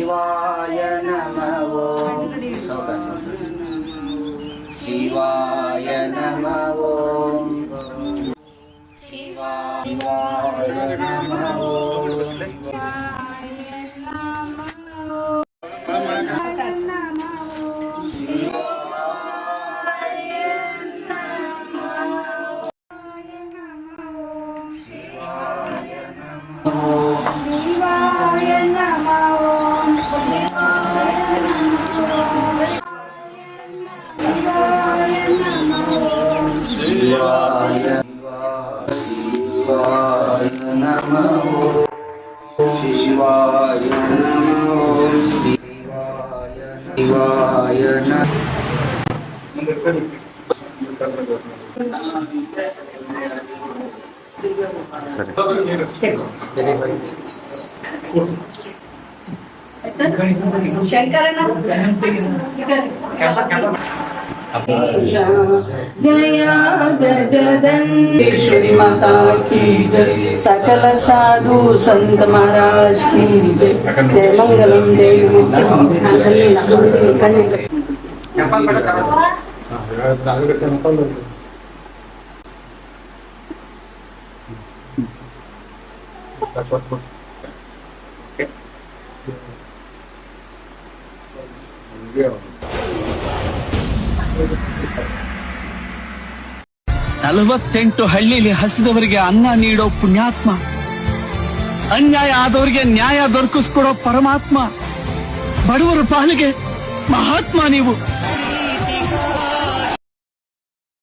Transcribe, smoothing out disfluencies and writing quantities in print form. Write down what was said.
ಶಿವಾಯ ನಮಃ ಓಂ. ಶಿವಾಯ ನಮಃ ಓಂ. ಶಿವಾಯ ನಮಃ ಓಂ. जया गजदंडेश्वरी माता की जय, सकल साधु संत महाराज की जय, जय मंगलम जय ನಲವತ್ತೆಂಟು ಹಳ್ಳಿಲಿ ಹಸಿದವರಿಗೆ ಅನ್ನ ನೀಡೋ ಪುಣ್ಯಾತ್ಮ, ಅನ್ಯಾಯ ಆದವರಿಗೆ ನ್ಯಾಯ ದೊರಕಿಸ್ಕೊಡೋ ಪರಮಾತ್ಮ, ಬಡವರ ಪಾಲಿಗೆ ಮಹಾತ್ಮ ನೀವು.